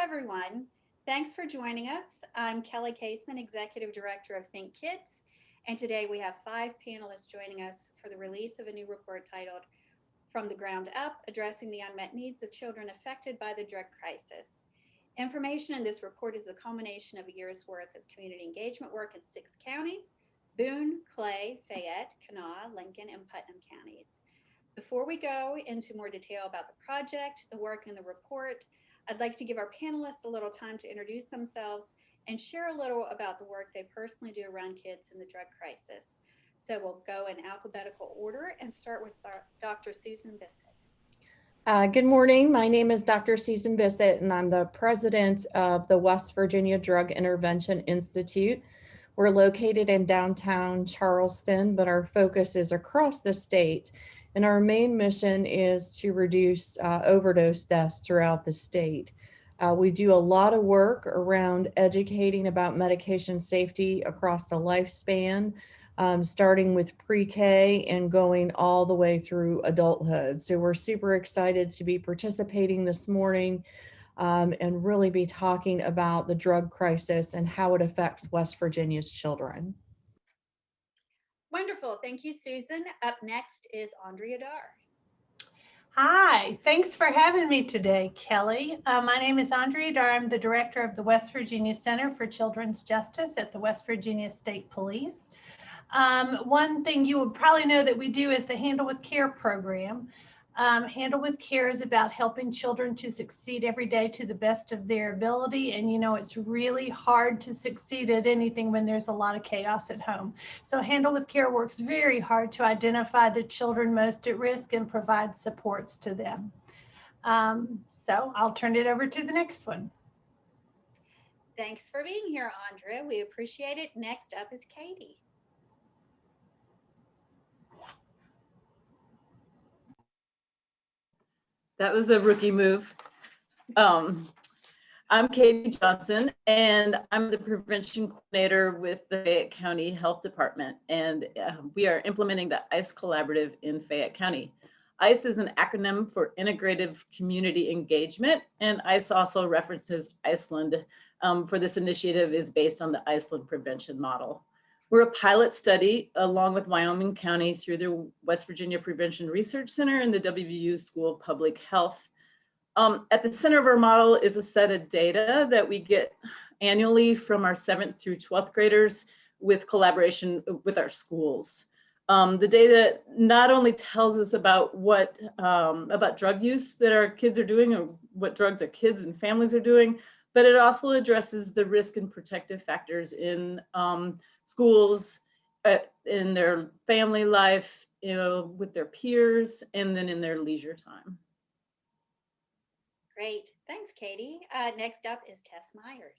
everyone. Thanks for joining us. I'm Kelly Caseman, Executive Director of Think Kids, and today we have 5 panelists joining us for the release of a new report titled From the Ground Up, Addressing the Unmet Needs of Children Affected by the Drug Crisis. Information in this report is the culmination of a year's worth of community engagement work in 6 counties, Boone, Clay, Fayette, Kanawha, Lincoln, and Putnam counties. Before we go into more detail about the project, the work, and the report, I'd like to give our panelists a little time to introduce themselves and share a little about the work they personally do around kids in the drug crisis. So we'll go in alphabetical order and start with Dr. Susan Bissett. Good morning. My name is Dr. Susan Bissett, and I'm the president of the West Virginia Drug Intervention Institute. We're located in downtown Charleston, but our focus is across the state. And our main mission is to reduce overdose deaths throughout the state. We do a lot of work around educating about medication safety across the lifespan, starting with pre-K and going all the way through adulthood. So we're super excited to be participating this morning and really be talking about the drug crisis and how it affects West Virginia's children. Wonderful. Thank you, Susan. Up next is Andrea Dar. Hi, thanks for having me today, Kelly. My name is Andrea Dar. I'm the director of the West Virginia Center for Children's Justice at the West Virginia State Police. One thing you would probably know that we do is the Handle with Care program. Handle with Care is about helping children to succeed every day to the best of their ability. And you know, it's really hard to succeed at anything when there's a lot of chaos at home. So Handle with Care works very hard to identify the children most at risk and provide supports to them. So I'll turn it over to the next one. Thanks for being here, Andrea. We appreciate it. Next up is Katie. That was a rookie move. I'm Katie Johnson, and I'm the prevention coordinator with the Fayette County Health Department, and we are implementing the ICE Collaborative in Fayette County. ICE is an acronym for Integrative Community Engagement, and ICE also references Iceland. For this initiative is based on the Iceland prevention model. We're a pilot study along with Wyoming County through the West Virginia Prevention Research Center and the WVU School of Public Health. At the center of our model is a set of data that we get annually from our 7th through 12th graders with collaboration with our schools. The data not only tells us about about drug use that our kids are doing or what drugs our kids and families are doing, but it also addresses the risk and protective factors in schools, in their family life, you know, with their peers, and then in their leisure time. Great. Thanks, Katie. Next up is Tess Myers.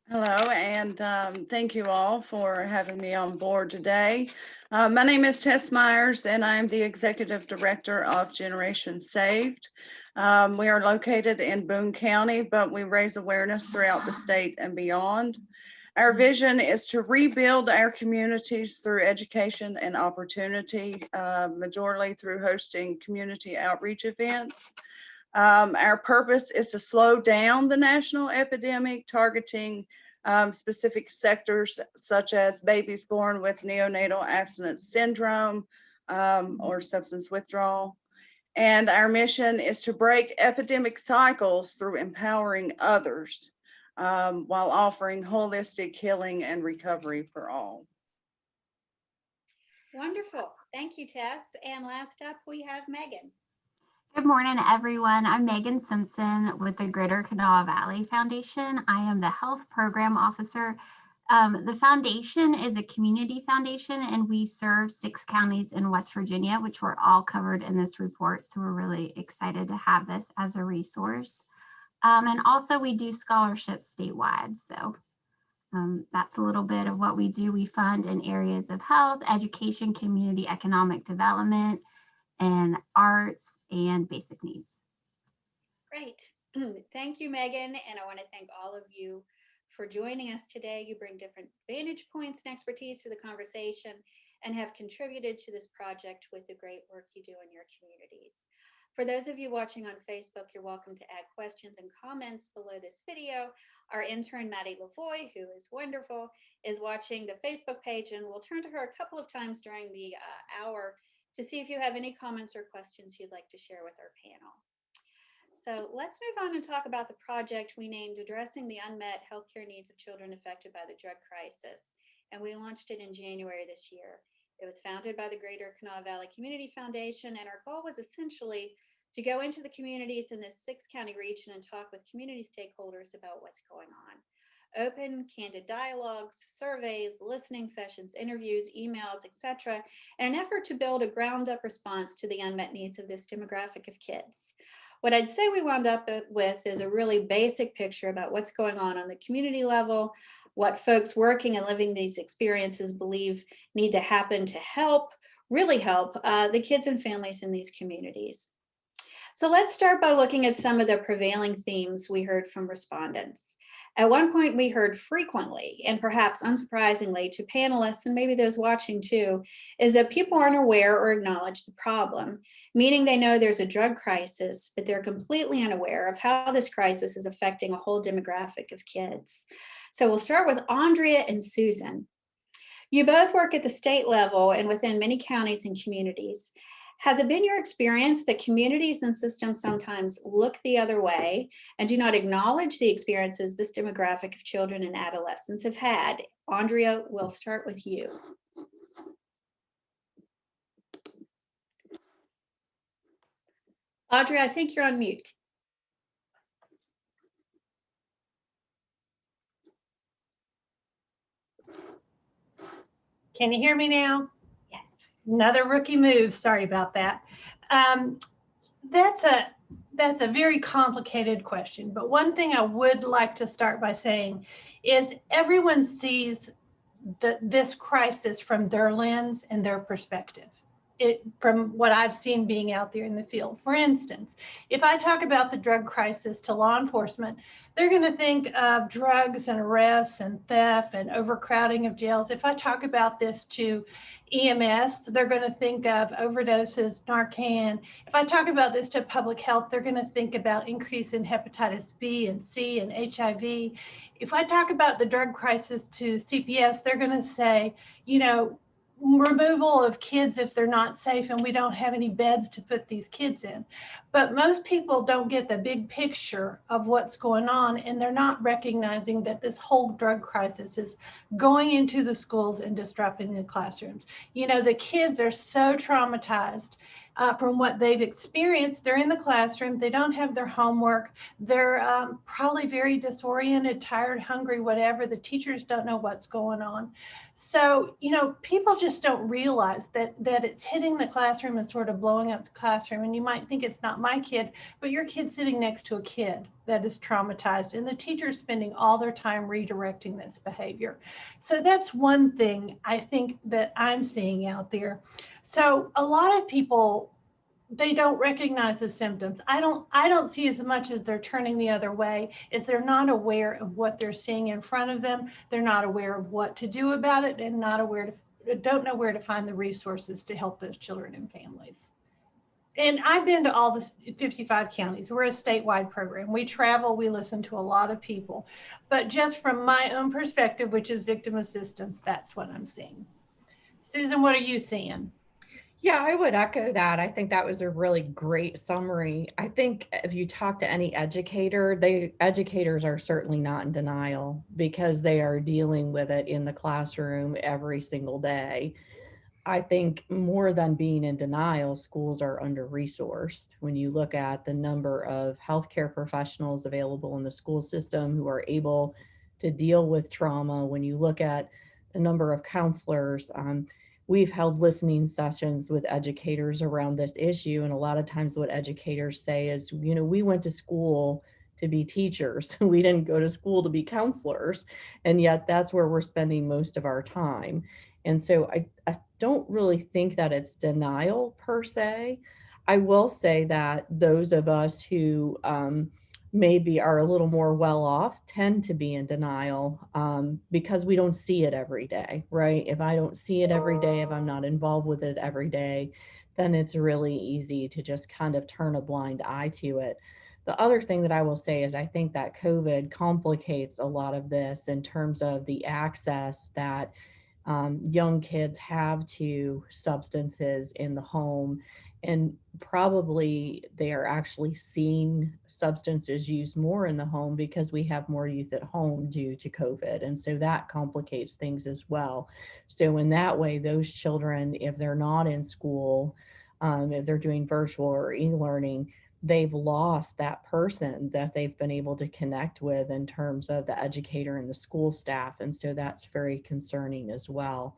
Hello, and thank you all for having me on board today. My name is Tess Myers, and I'm the Executive Director of Generation Saved. We are located in Boone County, but we raise awareness throughout the state and beyond. Our vision is to rebuild our communities through education and opportunity, majorly through hosting community outreach events. Our purpose is to slow down the national epidemic, targeting specific sectors such as babies born with neonatal abstinence syndrome or substance withdrawal. And our mission is to break epidemic cycles through empowering others while offering holistic healing and recovery for all. Wonderful. Thank you, Tess. And last up, we have Megan. Good morning, everyone. I'm Megan Simpson with the Greater Kanawha Valley Foundation. I am the Health Program Officer. The foundation is a community foundation, and we serve 6 counties in West Virginia, which were all covered in this report. So we're really excited to have this as a resource. And also we do scholarships statewide. So that's a little bit of what we do. We fund in areas of health, education, community economic development, and arts and basic needs. Great. Thank you, Megan. And I want to thank all of you for joining us today. You bring different vantage points and expertise to the conversation and have contributed to this project with the great work you do in your communities. For those of you watching on Facebook, you're welcome to add questions and comments below this video. Our intern, Maddie Lavoie, who is wonderful, is watching the Facebook page, and we'll turn to her a couple of times during the hour to see if you have any comments or questions you'd like to share with our panel. So let's move on and talk about the project we named Addressing the Unmet Healthcare Needs of Children Affected by the Drug Crisis. And we launched it in January this year. It was founded by the Greater Kanawha Valley Community Foundation, and our goal was essentially to go into the communities in this 6-county region and talk with community stakeholders about what's going on. Open, candid dialogues, surveys, listening sessions, interviews, emails, etc., in an effort to build a ground-up response to the unmet needs of this demographic of kids. What I'd say we wound up with is a really basic picture about what's going on the community level, what folks working and living these experiences believe need to happen to help, really help the kids and families in these communities. So let's start by looking at some of the prevailing themes we heard from respondents. At one point, we heard frequently, and perhaps unsurprisingly to panelists and maybe those watching too, is that people aren't aware or acknowledge the problem, meaning they know there's a drug crisis, but they're completely unaware of how this crisis is affecting a whole demographic of kids. So we'll start with Andrea and Susan. You both work at the state level and within many counties and communities. Has it been your experience that communities and systems sometimes look the other way and do not acknowledge the experiences this demographic of children and adolescents have had? Andrea, we'll start with you. Andrea, I think you're on mute. Can you hear me now? Yes. Another rookie move. Sorry about that. That's a very complicated question. But one thing I would like to start by saying is everyone sees this crisis from their lens and their perspective. From what I've seen being out there in the field. For instance, if I talk about the drug crisis to law enforcement, they're going to think of drugs and arrests and theft and overcrowding of jails. If I talk about this to EMS, they're going to think of overdoses, Narcan. If I talk about this to public health, they're going to think about increase in hepatitis B and C and HIV. If I talk about the drug crisis to CPS, they're going to say, you know, removal of kids if they're not safe and we don't have any beds to put these kids in. But most people don't get the big picture of what's going on, and they're not recognizing that this whole drug crisis is going into the schools and disrupting the classrooms. You know, the kids are so traumatized from what they've experienced. They're in the classroom, they don't have their homework, they're probably very disoriented, tired, hungry, whatever. The teachers don't know what's going on. So, you know, people just don't realize that it's hitting the classroom and sort of blowing up the classroom. And you might think it's not my kid, but your kid's sitting next to a kid that is traumatized, and the teacher's spending all their time redirecting this behavior. So that's one thing I think that I'm seeing out there. So a lot of people, they don't recognize the symptoms. I don't see as much as they're turning the other way, is they're not aware of what they're seeing in front of them. They're not aware of what to do about it, and don't know where to find the resources to help those children and families. And I've been to all the 55 counties. We're a statewide program. We travel, we listen to a lot of people. But just from my own perspective, which is victim assistance, that's what I'm seeing. Susan, what are you seeing? Yeah, I would echo that. I think that was a really great summary. I think if you talk to any educator, educators are certainly not in denial because they are dealing with it in the classroom every single day. I think more than being in denial, schools are under-resourced. When you look at the number of healthcare professionals available in the school system who are able to deal with trauma, when you look at the number of counselors, we've held listening sessions with educators around this issue. And a lot of times what educators say is, you know, we went to school to be teachers. We didn't go to school to be counselors. And yet that's where we're spending most of our time. And so I don't really think that it's denial per se. I will say that those of us who maybe are a little more well off tend to be in denial because we don't see it every day, right? If I don't see it every day, if I'm not involved with it every day, then it's really easy to just kind of turn a blind eye to it. The other thing that I will say is I think that COVID complicates a lot of this in terms of the access that young kids have to substances in the home, and probably they are actually seeing substances used more in the home because we have more youth at home due to COVID. And so that complicates things as well. So in that way, those children, if they're not in school, if they're doing virtual or e-learning, they've lost that person that they've been able to connect with in terms of the educator and the school staff. And so that's very concerning as well.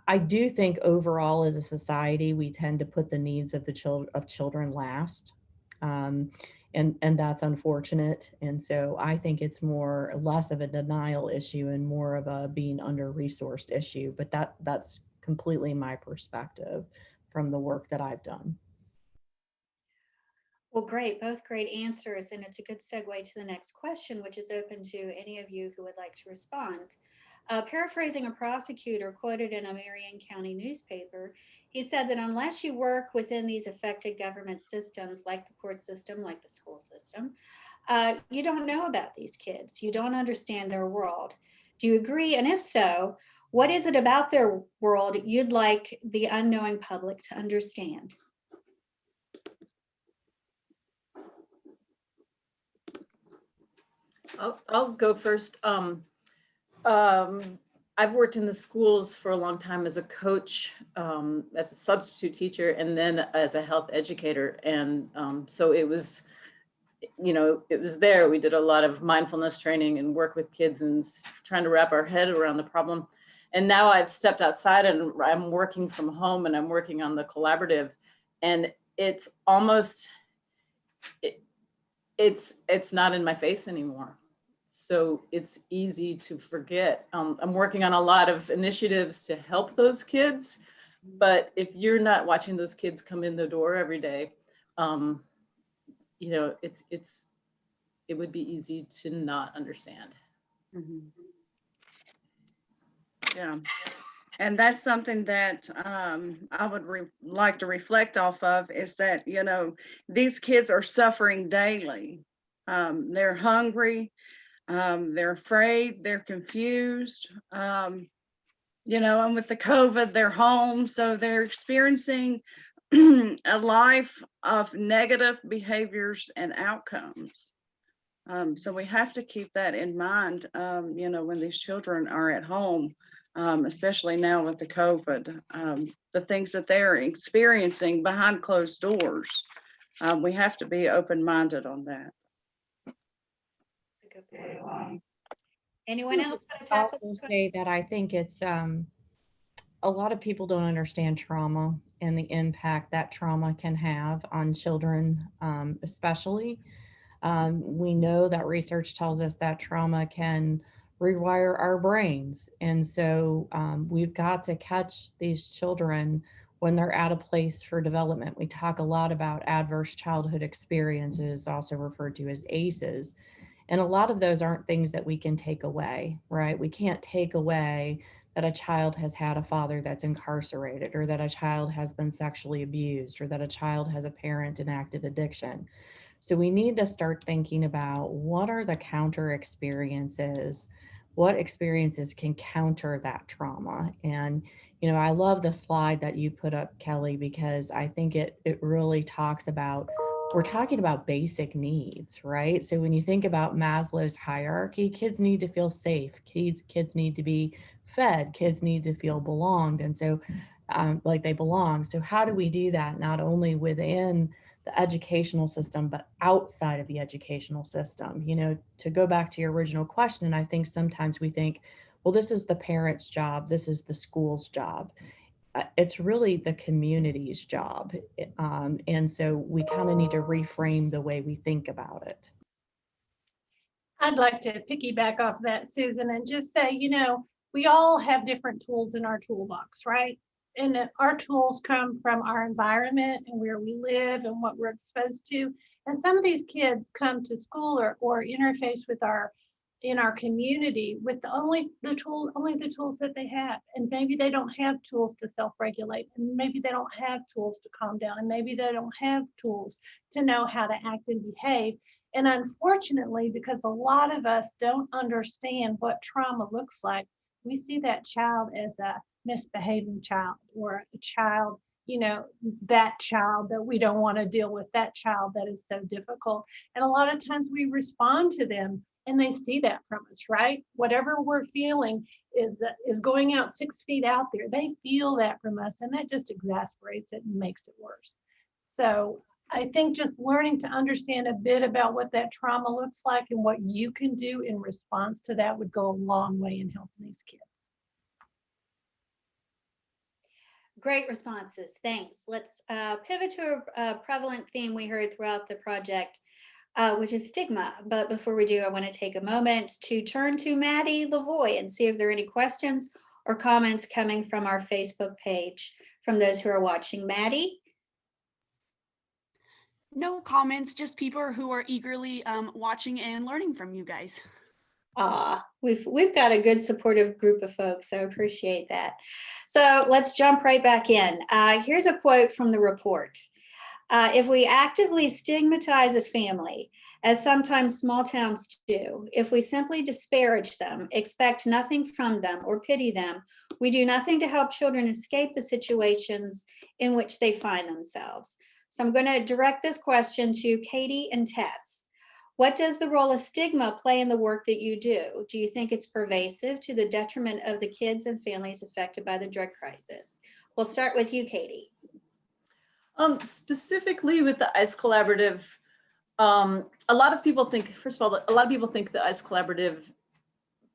I do think overall as a society, we tend to put the needs of the children last. And that's unfortunate. And so I think it's less of a denial issue and more of a being under-resourced issue. But that's completely my perspective from the work that I've done. Well, great, both great answers. And it's a good segue to the next question, which is open to any of you who would like to respond. Paraphrasing a prosecutor quoted in a Marion County newspaper, he said that unless you work within these affected government systems, like the court system, like the school system, you don't know about these kids. You don't understand their world. Do you agree? And if so, what is it about their world you'd like the unknowing public to understand? I'll go first. I've worked in the schools for a long time as a coach, as a substitute teacher, and then as a health educator. And so it was, it was there. We did a lot of mindfulness training and work with kids and trying to wrap our head around the problem. And now I've stepped outside and I'm working from home and I'm working on the collaborative, and it's almost, it's not in my face anymore. So it's easy to forget. I'm working on a lot of initiatives to help those kids, but if you're not watching those kids come in the door every day, it would be easy to not understand. Mm-hmm. Yeah. And that's something that I would like to reflect off of, is that, these kids are suffering daily. They're hungry. They're afraid, they're confused, and with the COVID, they're home. So they're experiencing a life of negative behaviors and outcomes. So we have to keep that in mind, when these children are at home, especially now with the COVID, the things that they're experiencing behind closed doors. We have to be open-minded on that. That's a good point. Anyone else? I'll also say that I think it's a lot of people don't understand trauma and the impact that trauma can have on children, especially. We know that research tells us that trauma can rewire our brains. And so we've got to catch these children when they're at a place for development. We talk a lot about adverse childhood experiences, also referred to as ACEs. And a lot of those aren't things that we can take away, right? We can't take away that a child has had a father that's incarcerated, or that a child has been sexually abused, or that a child has a parent in active addiction. So we need to start thinking about what are the counter experiences, what experiences can counter that trauma. And, I love the slide that you put up, Kelly, because I think it really talks about, we're talking about basic needs, right? So when you think about Maslow's hierarchy, kids need to feel safe. Kids need to be fed. Kids need to feel belonged. And so like they belong. So how do we do that? Not only within the educational system, but outside of the educational system. To go back to your original question, I think sometimes we think, well, this is the parent's job, this is the school's job. It's really the community's job. And so we kind of need to reframe the way we think about it. I'd like to piggyback off that, Susan, and just say, we all have different tools in our toolbox, right? and our tools come from our environment and where we live and what we're exposed to. And some of these kids come to school or interface with in our community with only the tools that they have. And maybe they don't have tools to self-regulate, and maybe they don't have tools to calm down, and maybe they don't have tools to know how to act and behave. And unfortunately, because a lot of us don't understand what trauma looks like, we see that child as a misbehaving child, or a child, that child that we don't want to deal with, that child that is so difficult. And a lot of times we respond to them and they see that from us, right? Whatever we're feeling is going out 6 feet out there. They feel that from us, and that just exasperates it and makes it worse. So I think just learning to understand a bit about what that trauma looks like and what you can do in response to that would go a long way in helping these kids. Great responses, thanks. Let's pivot to a prevalent theme we heard throughout the project, which is stigma. But before we do, I want to take a moment to turn to Maddie Lavoie and see if there are any questions or comments coming from our Facebook page from those who are watching. Maddie? No comments, just people who are eagerly watching and learning from you guys. We've got a good supportive group of folks, so I appreciate that. So let's jump right back in. Here's a quote from the report. If we actively stigmatize a family, as sometimes small towns do, if we simply disparage them, expect nothing from them, or pity them, we do nothing to help children escape the situations in which they find themselves. So I'm going to direct this question to Katie and Tess. What does the role of stigma play in the work that you do? Do you think it's pervasive to the detriment of the kids and families affected by the drug crisis? We'll start with you, Katie. Specifically with the ICE Collaborative, a lot of people think, first of all, a lot of people think the ICE Collaborative,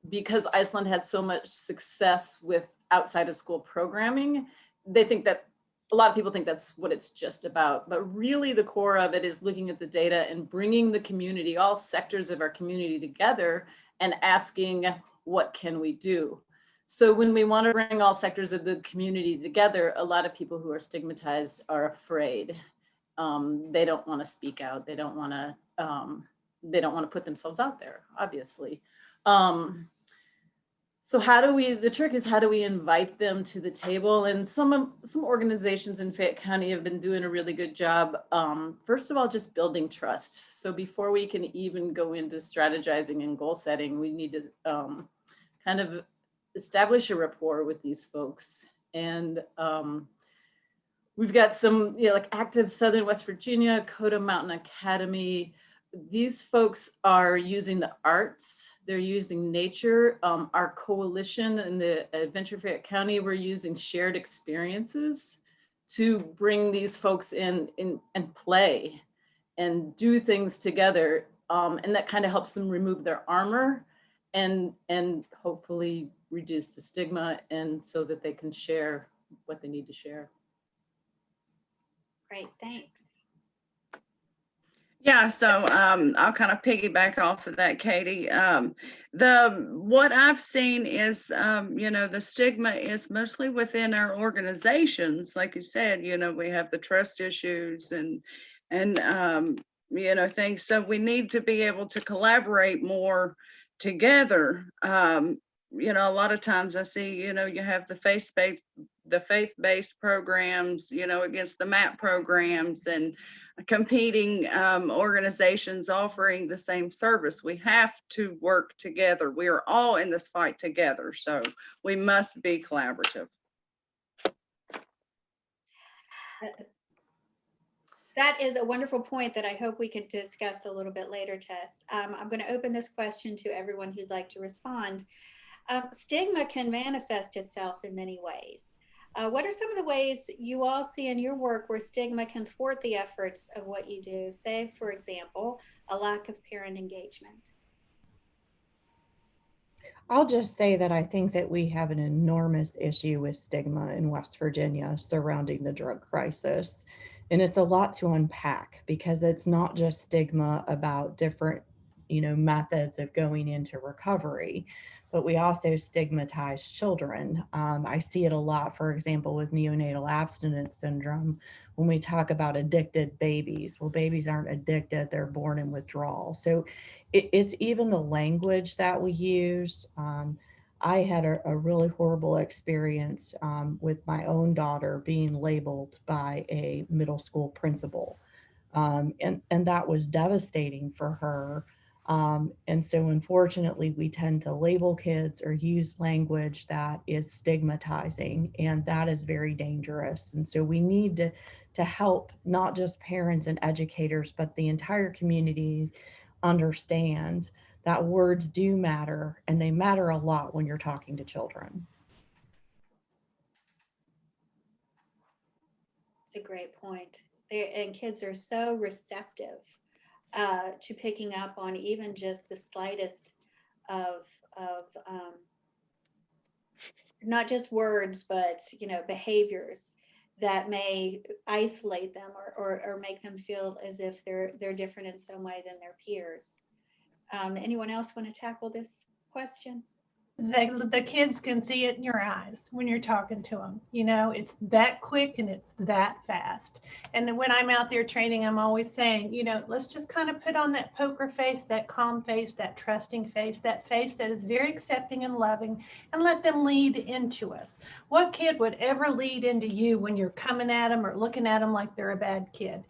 because Iceland had so much success with outside of school programming, they think that a lot of people think that's what it's just about. But really the core of it is looking at the data and bringing the community, all sectors of our community together and asking, what can we do? So when we want to bring all sectors of the community together, a lot of people who are stigmatized are afraid. They don't want to speak out. They don't want to put themselves out there, obviously. So the trick is, how do we invite them to the table? And some organizations in Fayette County have been doing a really good job. First of all, just building trust. So before we can even go into strategizing and goal setting, we need to kind of establish a rapport with these folks. And we've got some, like Active Southern West Virginia, Coda Mountain Academy. These folks are using the arts, they're using nature. Our coalition in the Adventure Fayette County, we're using shared experiences to bring these folks in and play and do things together. And that kind of helps them remove their armor and hopefully reduce the stigma, and so that they can share what they need to share. Great, thanks. Yeah, so I'll kind of piggyback off of that, Katie. What I've seen is, the stigma is mostly within our organizations. Like you said, we have the trust issues and things. So we need to be able to collaborate more together. A lot of times I see, you have the faith-based programs, against the MAP programs, and competing organizations offering the same service. We have to work together. We are all in this fight together, so we must be collaborative. That is a wonderful point that I hope we can discuss a little bit later, Tess. I'm going to open this question to everyone who'd like to respond. Stigma can manifest itself in many ways. What are some of the ways you all see in your work where stigma can thwart the efforts of what you do? Say, for example, a lack of parent engagement. I'll just say that I think that we have an enormous issue with stigma in West Virginia surrounding the drug crisis. And it's a lot to unpack, because it's not just stigma about different methods of going into recovery. But we also stigmatize children. I see it a lot, for example, with neonatal abstinence syndrome, when we talk about addicted babies. Well, babies aren't addicted, they're born in withdrawal. So it's even the language that we use. I had a really horrible experience with my own daughter being labeled by a middle school principal. And that was devastating for her. And so unfortunately, we tend to label kids or use language that is stigmatizing, and that is very dangerous. And so we need to help not just parents and educators, but the entire community understand that words do matter, and they matter a lot when you're talking to children. It's a great point. And kids are so receptive to picking up on even just the slightest of not just words, but behaviors that may isolate them or make them feel as if they're different in some way than their peers. Anyone else want to tackle this question? The kids can see it in your eyes when you're talking to them. It's that quick and it's that fast. And when I'm out there training, I'm always saying, let's just kind of put on that poker face, that calm face, that trusting face, that face that is very accepting and loving, and let them lead into us. What kid would ever lead into you when you're coming at them or looking at them like they're a bad kid?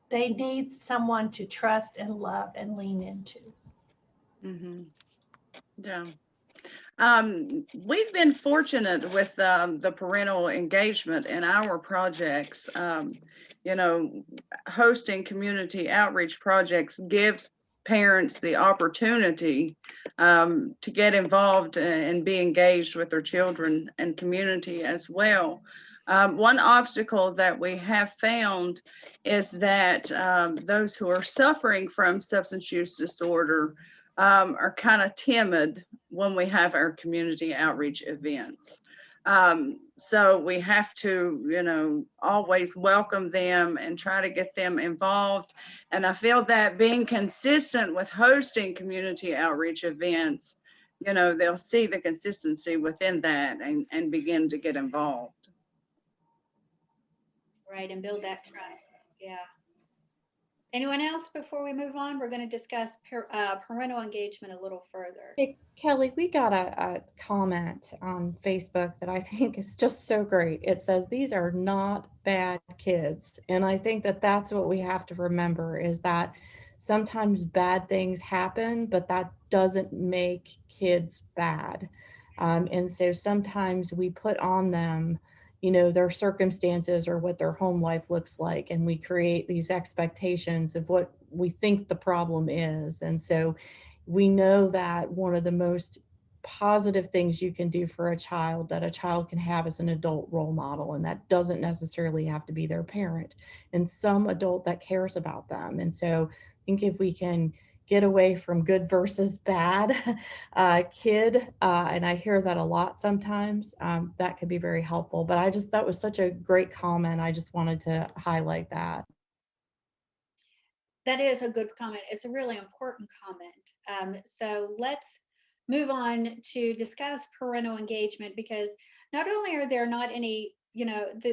They need someone to trust and love and lean into. Mm-hmm. Yeah. We've been fortunate with the parental engagement in our projects. Hosting community outreach projects gives parents the opportunity to get involved and be engaged with their children and community as well. One obstacle that we have found is that those who are suffering from substance use disorder are kind of timid when we have our community outreach events. So we have to, always welcome them and try to get them involved. And I feel that being consistent with hosting community outreach events, they'll see the consistency within that and begin to get involved. Right, and build that trust. Yeah. Anyone else before we move on? We're going to discuss parental engagement a little further. Hey, Kelly, we got a comment on Facebook that I think is just so great. It says, these are not bad kids. And I think that that's what we have to remember, is that sometimes bad things happen, but that doesn't make kids bad. And so sometimes we put on them their circumstances or what their home life looks like. And we create these expectations of what we think the problem is. And so we know that one of the most positive things you can do for a child that a child can have is an adult role model. And that doesn't necessarily have to be their parent, and some adult that cares about them. And so I think if we can get away from good versus bad kid, and I hear that a lot sometimes, that could be very helpful. But that was such a great comment. I just wanted to highlight that. That is a good comment. It's a really important comment. So let's move on to discuss parental engagement, because not only are there not any,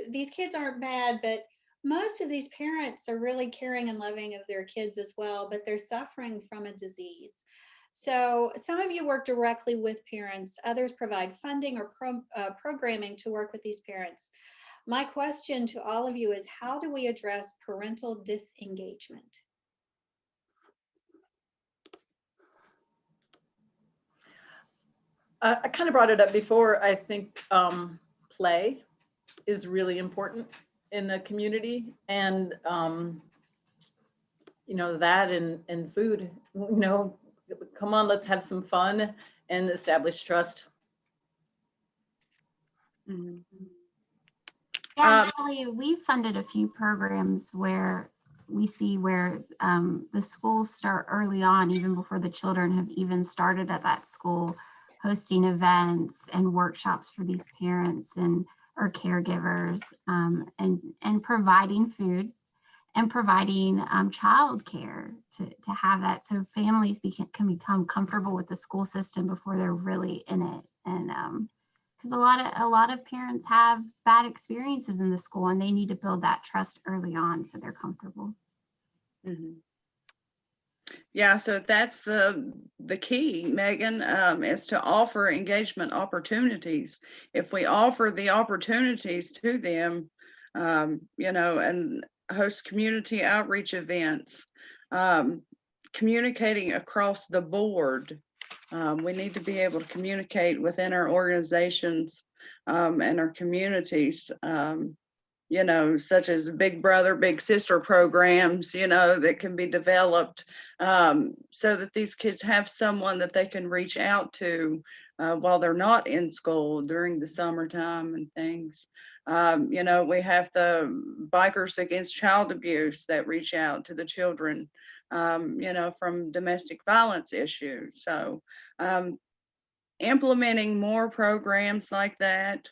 these kids aren't bad, but most of these parents are really caring and loving of their kids as well, but they're suffering from a disease. So some of you work directly with parents, others provide funding or programming to work with these parents. My question to all of you is, how do we address parental disengagement? I kind of brought it up before. I think play is really important in a community, and that and food. Come on, let's have some fun and establish trust. Mm-hmm. Yeah, Kelly, we funded a few programs where we see where the schools start early on, even before the children have even started at that school, hosting events and workshops for these parents or caregivers, and providing food and providing childcare to have that, so families can become comfortable with the school system before they're really in it. And because a lot of parents have bad experiences in the school, and they need to build that trust early on so they're comfortable. Mhm. Yeah, so that's the key, Megan, is to offer engagement opportunities. If we offer the opportunities to them, and host community outreach events, communicating across the board. We need to be able to communicate within our organizations and our communities. Such as Big Brother, Big Sister programs, that can be developed so that these kids have someone that they can reach out to while they're not in school during the summertime and things. We have the Bikers Against Child Abuse that reach out to the children, from domestic violence issues. So implementing more programs like that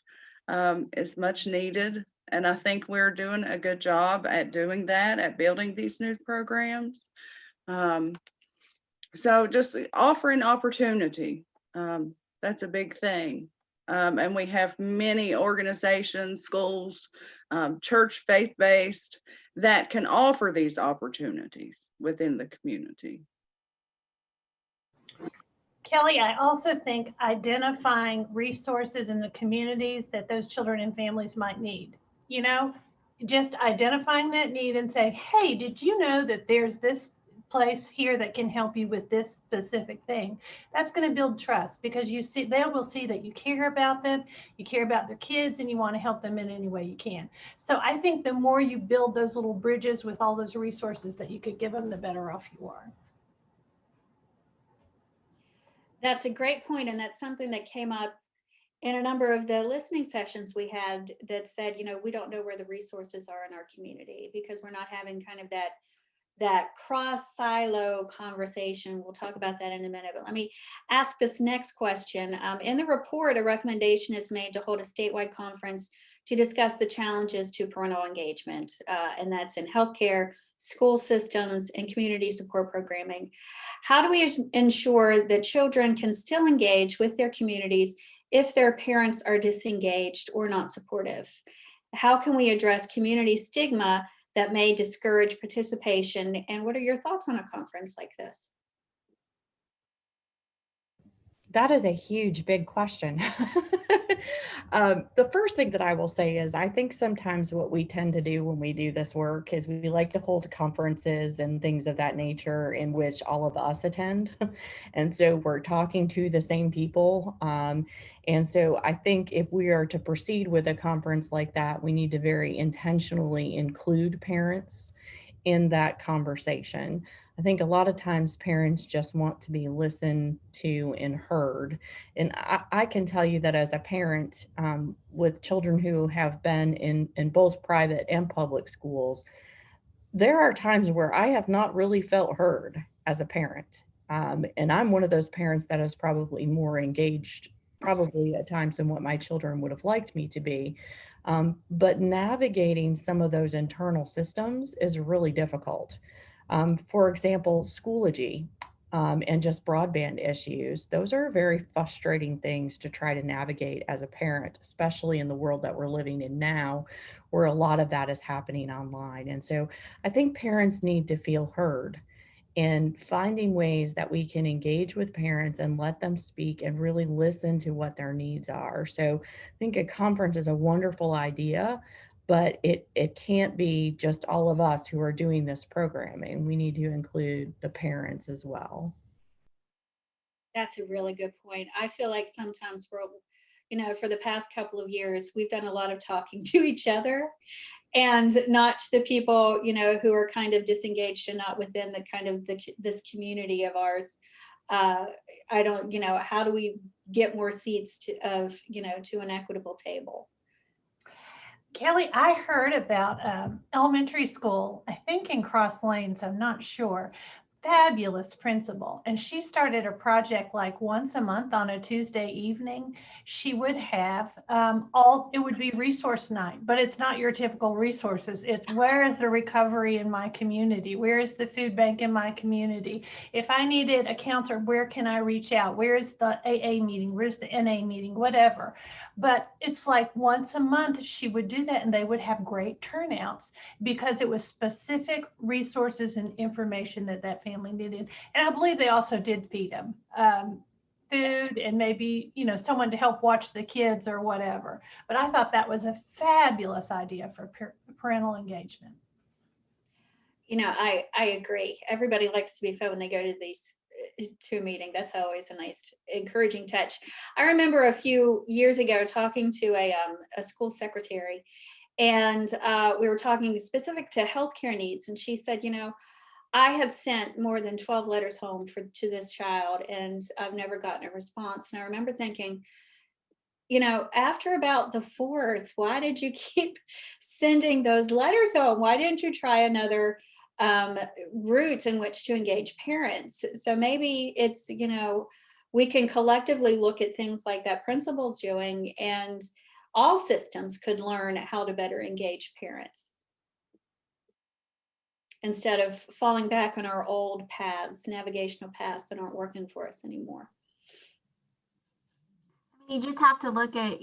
is much needed. And I think we're doing a good job at doing that, at building these new programs. So just offering opportunity, that's a big thing. And we have many organizations, schools, church, faith-based, that can offer these opportunities within the community. Kelly, I also think identifying resources in the communities that those children and families might need, just identifying that need and saying, hey, did you know that there's this place here that can help you with this specific thing? That's going to build trust, because they will see that you care about them, you care about their kids, and you want to help them in any way you can. So I think the more you build those little bridges with all those resources that you could give them, the better off you are. That's a great point, and that's something that came up in a number of the listening sessions we had, that said, we don't know where the resources are in our community because we're not having kind of that cross silo conversation. We'll talk about that in a minute, but let me ask this next question. In the report, a recommendation is made to hold a statewide conference to discuss the challenges to parental engagement, and that's in healthcare, school systems, and community support programming. How do we ensure that children can still engage with their communities if their parents are disengaged or not supportive? How can we address community stigma that may discourage participation? And what are your thoughts on a conference like this? That is a huge, big question. The first thing that I will say is I think sometimes what we tend to do when we do this work is we like to hold conferences and things of that nature in which all of us attend. And so we're talking to the same people. And so I think if we are to proceed with a conference like that, we need to very intentionally include parents in that conversation. I think a lot of times parents just want to be listened to and heard. And I can tell you that as a parent with children who have been in both private and public schools, there are times where I have not really felt heard as a parent. And I'm one of those parents that is probably more engaged, probably at times, than what my children would have liked me to be. But navigating some of those internal systems is really difficult. For example, Schoology and just broadband issues. Those are very frustrating things to try to navigate as a parent, especially in the world that we're living in now, where a lot of that is happening online. And so I think parents need to feel heard, and finding ways that we can engage with parents and let them speak and really listen to what their needs are. So I think a conference is a wonderful idea, but it can't be just all of us who are doing this programming. We need to include the parents as well. That's a really good point. I feel like sometimes for the past couple of years, we've done a lot of talking to each other and not to the people, who are kind of disengaged and not within the kind of this community of ours. I don't, how do we get more seats to an equitable table? Kelly, I heard about elementary school, I think in Cross Lanes, I'm not sure, fabulous principal, and she started a project like once a month on a Tuesday evening. She would have it would be resource night, but it's not your typical resources. It's where is the recovery in my community? Where is the food bank in my community? If I needed a counselor, where can I reach out? Where is the AA meeting? Where's the NA meeting? Whatever. But it's like once a month she would do that, and they would have great turnouts because it was specific resources and information that family needed. And I believe they also did feed them food and maybe, someone to help watch the kids or whatever. But I thought that was a fabulous idea for parental engagement. I agree. Everybody likes to be fed when they go to these to meeting. That's always a nice, encouraging touch. I remember a few years ago talking to a school secretary, and we were talking specific to healthcare needs. And she said, I have sent more than 12 letters home to this child, and I've never gotten a response. And I remember thinking, after about the fourth, why did you keep sending those letters home? Why didn't you try another route in which to engage parents? So maybe it's, we can collectively look at things like that principal's doing, and all systems could learn how to better engage parents instead of falling back on our old paths, navigational paths that aren't working for us anymore. You just have to look at,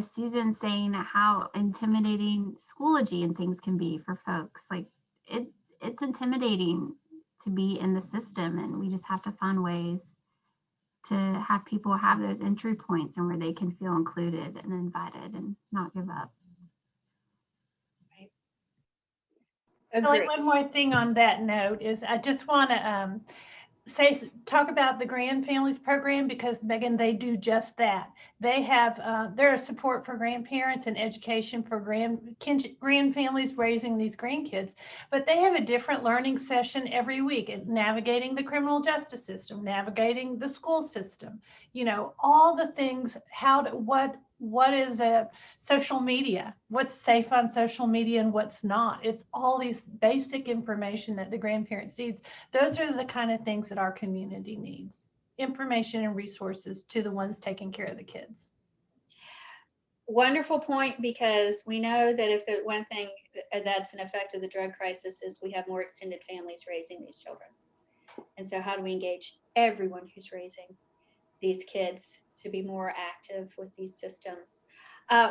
Susan saying how intimidating Schoology and things can be for folks. Like it's intimidating to be in the system, and we just have to find ways to have people have those entry points and where they can feel included and invited and not give up. Like one more thing on that note is I just want to talk about the Grand Families program, because Megan, they do just that. They have they're a support for grandparents and education for grand families raising these grandkids, but they have a different learning session every week in navigating the criminal justice system, navigating the school system, all the things, what is a social media, what's safe on social media and what's not. It's all these basic information that the grandparents need. Those are the kind of things that our community needs, information and resources to the ones taking care of the kids. Wonderful point, because we know that if the one thing that's an effect of the drug crisis is we have more extended families raising these children. And so how do we engage everyone who's raising these kids to be more active with these systems?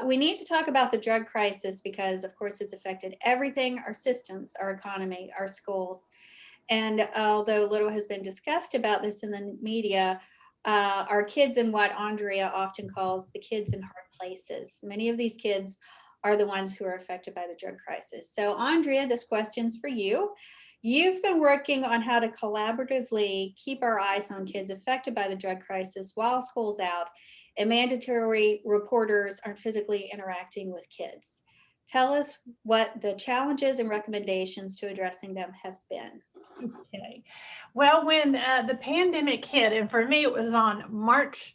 We need to talk about the drug crisis because, of course, it's affected everything, our systems, our economy, our schools. And although little has been discussed about this in the media, our kids in what Andrea often calls the kids in hard places. Many of these kids are the ones who are affected by the drug crisis. So Andrea, this question's for you. You've been working on how to collaboratively keep our eyes on kids affected by the drug crisis while school's out and mandatory reporters aren't physically interacting with kids. Tell us what the challenges and recommendations to addressing them have been. Okay. Well, when the pandemic hit, and for me, it was on March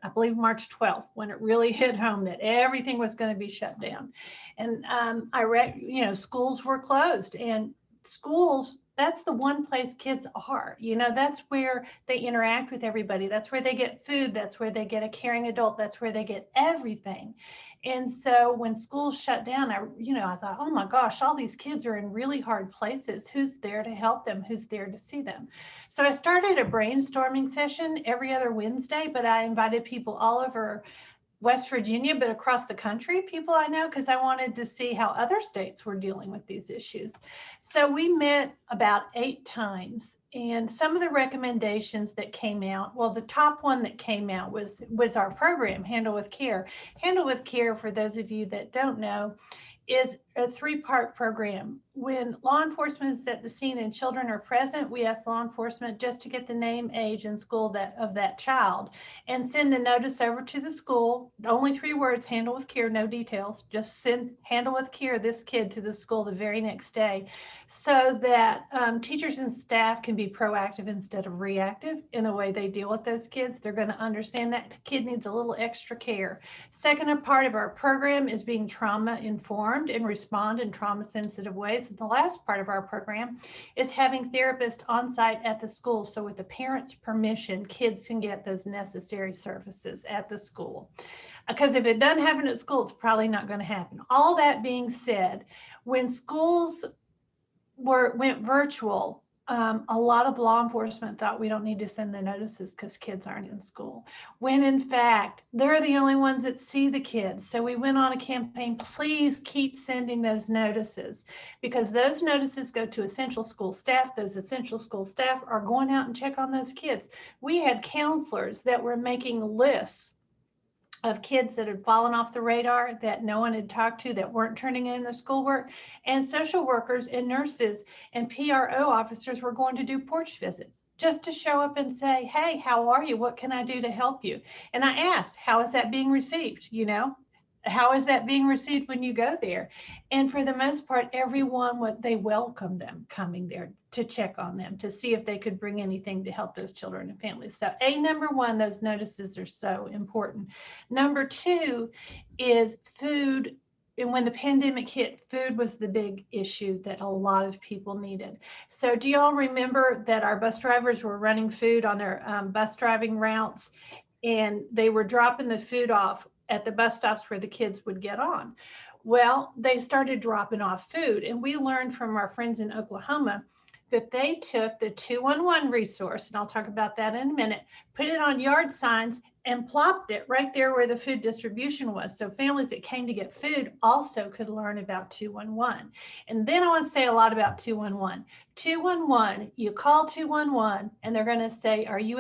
12th, when it really hit home that everything was going to be shut down. And I read, schools were closed, and schools, that's the one place kids are, that's where they interact with everybody. That's where they get food. That's where they get a caring adult. That's where they get everything. And so when schools shut down, I thought, oh my gosh, all these kids are in really hard places. Who's there to help them? Who's there to see them? So I started a brainstorming session every other Wednesday, but I invited people all over West Virginia, but across the country, people I know, because I wanted to see how other states were dealing with these issues. So we met about 8 times. And some of the recommendations that came out, well, the top one that came out was our program, Handle with Care. Handle with Care, for those of you that don't know, is a 3-part program. When law enforcement is at the scene and children are present, we ask law enforcement just to get the name, age, and school of that child and send a notice over to the school. Only 3 words, Handle with Care, no details. Just send Handle with Care this kid to the school the very next day, so that teachers and staff can be proactive instead of reactive in the way they deal with those kids. They're going to understand that the kid needs a little extra care. Second part of our program is being trauma informed and respond in trauma-sensitive ways. And the last part of our program is having therapists on site at the school. So with the parents' permission, kids can get those necessary services at the school. Because if it doesn't happen at school, it's probably not going to happen. All that being said, when schools went virtual, a lot of law enforcement thought we don't need to send the notices because kids aren't in school, when in fact, they're the only ones that see the kids. So we went on a campaign, please keep sending those notices, because those notices go to essential school staff. Those essential school staff are going out and check on those kids. We had counselors that were making lists of kids that had fallen off the radar, that no one had talked to, that weren't turning in their schoolwork, and social workers and nurses and PRO officers were going to do porch visits just to show up and say, hey, how are you? What can I do to help you? And I asked, how is that being received? You know, how is that being received when you go there? And for the most part, everyone, they welcomed them coming there to check on them, to see if they could bring anything to help those children and families. So number one, those notices are so important. Number two is food. And when the pandemic hit, food was the big issue that a lot of people needed. So do y'all remember that our bus drivers were running food on their bus driving routes, and they were dropping the food off at the bus stops where the kids would get on? Well, they started dropping off food, and we learned from our friends in Oklahoma that they took the 211 resource, and I'll talk about that in a minute, put it on yard signs and plopped it right there where the food distribution was. So families that came to get food also could learn about 211. And then I want to say a lot about 211. 211, you call 211 and they're going to say, are you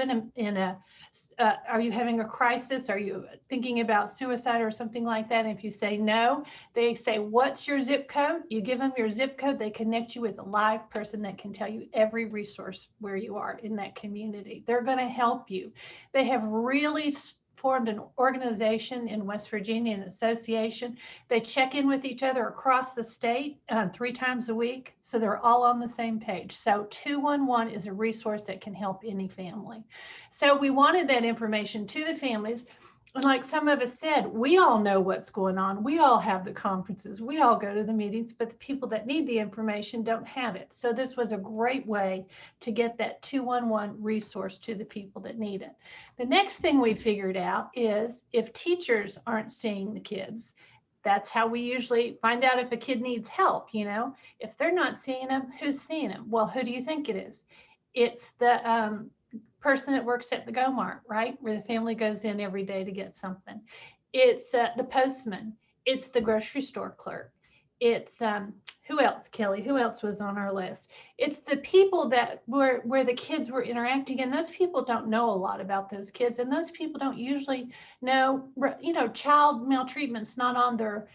are you having a crisis? Are you thinking about suicide or something like that? And if you say no, they say, what's your zip code? You give them your zip code. They connect you with a live person that can tell you every resource where you are in that community. They're going to help you. They have really formed an organization in West Virginia, an association. They check in with each other across the state 3 times a week, so they're all on the same page. So 211 is a resource that can help any family. So we wanted that information to the families. And like some of us said, we all know what's going on. We all have the conferences. We all go to the meetings, but the people that need the information don't have it. So this was a great way to get that 211 resource to the people that need it. The next thing we figured out is if teachers aren't seeing the kids, that's how we usually find out if a kid needs help. You know, if they're not seeing them, who's seeing them? Well, who do you think it is? It's the person that works at the Go Mart, right? Where the family goes in every day to get something. It's the postman. It's the grocery store clerk. It's who else, Kelly? Who else was on our list? It's the people that were where the kids were interacting, and those people don't know a lot about those kids, and those people don't usually know, you know, child maltreatment's not on their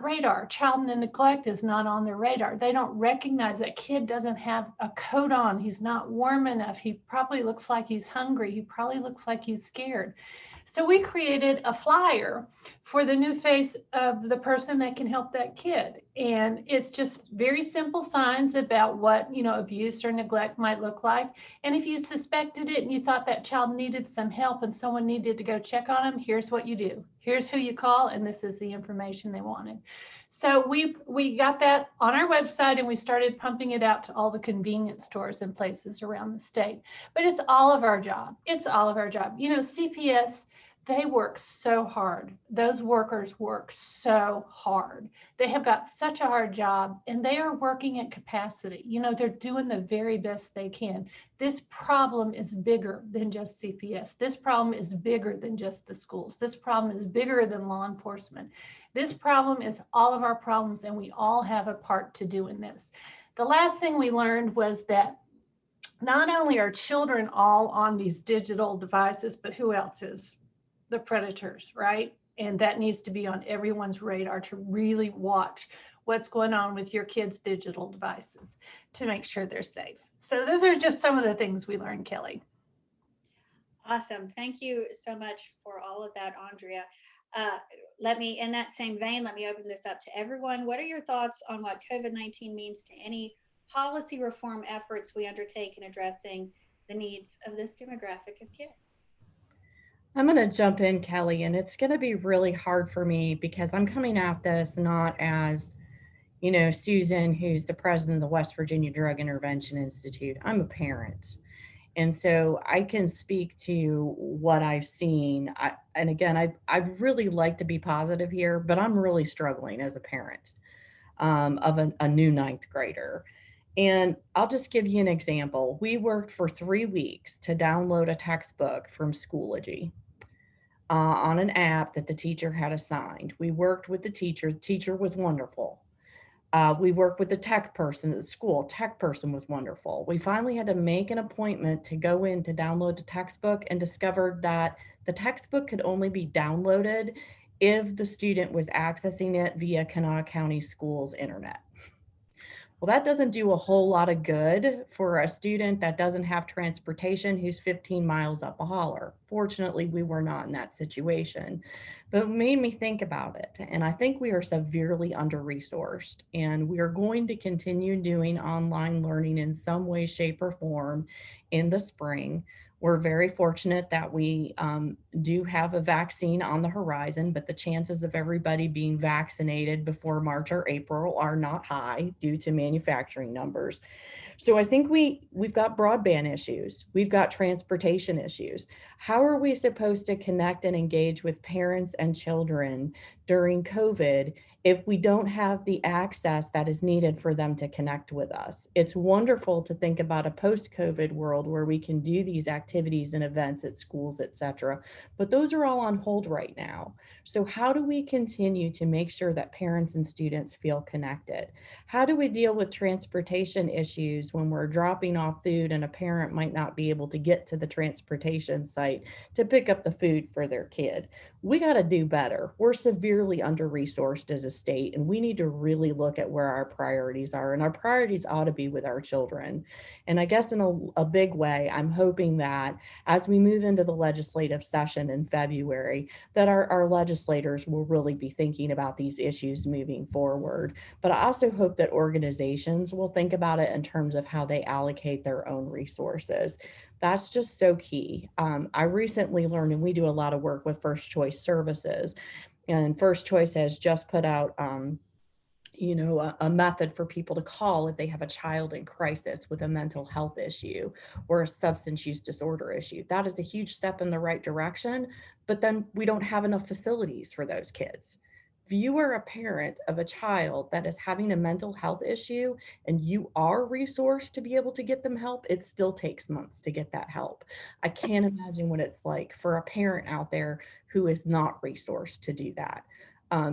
radar. Child neglect is not on their radar. They don't recognize that kid doesn't have a coat on. He's not warm enough. He probably looks like he's hungry. He probably looks like he's scared. So we created a flyer for the new face of the person that can help that kid. And it's just very simple signs about what, you know, abuse or neglect might look like. And if you suspected it and you thought that child needed some help and someone needed to go check on him, here's what you do. Here's who you call, and this is the information they wanted. So we got that on our website, and we started pumping it out to all the convenience stores and places around the state. But it's all of our job. It's all of our job. You know, CPS, they work so hard. Those workers work so hard. They have got such a hard job, and they are working at capacity. You know, they're doing the very best they can. This problem is bigger than just CPS. This problem is bigger than just the schools. This problem is bigger than law enforcement. This problem is all of our problems, and we all have a part to do in this. The last thing we learned was that not only are children all on these digital devices, but who else is? The predators, right? And that needs to be on everyone's radar to really watch what's going on with your kids' digital devices to make sure they're safe. So those are just some of the things we learned, Kelly. Awesome. Thank you so much for all of that, Andrea. In that same vein, let me open this up to everyone. What are your thoughts on what COVID-19 means to any policy reform efforts we undertake in addressing the needs of this demographic of kids? I'm going to jump in, Kelly, and it's going to be really hard for me because I'm coming at this not as, You know, Susan, who's the president of the West Virginia Drug Intervention Institute, I'm a parent. And so I can speak to what I've seen. And again, I really like to be positive here, but I'm really struggling as a parent of a new ninth grader. And I'll just give you an example. We worked for 3 weeks to download a textbook from Schoology on an app that the teacher had assigned. We worked with the teacher. The teacher was wonderful. We worked with the tech person at the school. Tech person was wonderful. We finally had to make an appointment to go in to download the textbook and discovered that the textbook could only be downloaded if the student was accessing it via Kanawha County Schools internet. Well, that doesn't do a whole lot of good for a student that doesn't have transportation who's 15 miles up a holler. Fortunately, we were not in that situation, but it made me think about it. And I think we are severely under-resourced, and we are going to continue doing online learning in some way, shape, or form in the spring. We're very fortunate that we do have a vaccine on the horizon, but the chances of everybody being vaccinated before March or April are not high due to manufacturing numbers. So I think we've got broadband issues. We've got transportation issues. How are we supposed to connect and engage with parents and children during COVID if we don't have the access that is needed for them to connect with us? It's wonderful to think about a post-COVID world where we can do these activities and events at schools, et cetera, but those are all on hold right now. So how do we continue to make sure that parents and students feel connected? How do we deal with transportation issues when we're dropping off food and a parent might not be able to get to the transportation site to pick up the food for their kid? We got to do better. We're severely under-resourced as a state, and we need to really look at where our priorities are, and our priorities ought to be with our children. And I guess in a big way, I'm hoping that as we move into the legislative session in February, that our legislators will really be thinking about these issues moving forward. But I also hope that organizations will think about it in terms of how they allocate their own resources. That's just so key. I recently learned, and we do a lot of work with First Choice Services, and First Choice has just put out a method for people to call if they have a child in crisis with a mental health issue or a substance use disorder issue. That is a huge step in the right direction, but then we don't have enough facilities for those kids. If you are a parent of a child that is having a mental health issue and you are resourced to be able to get them help, it still takes months to get that help. I can't imagine what it's like for a parent out there who is not resourced to do that.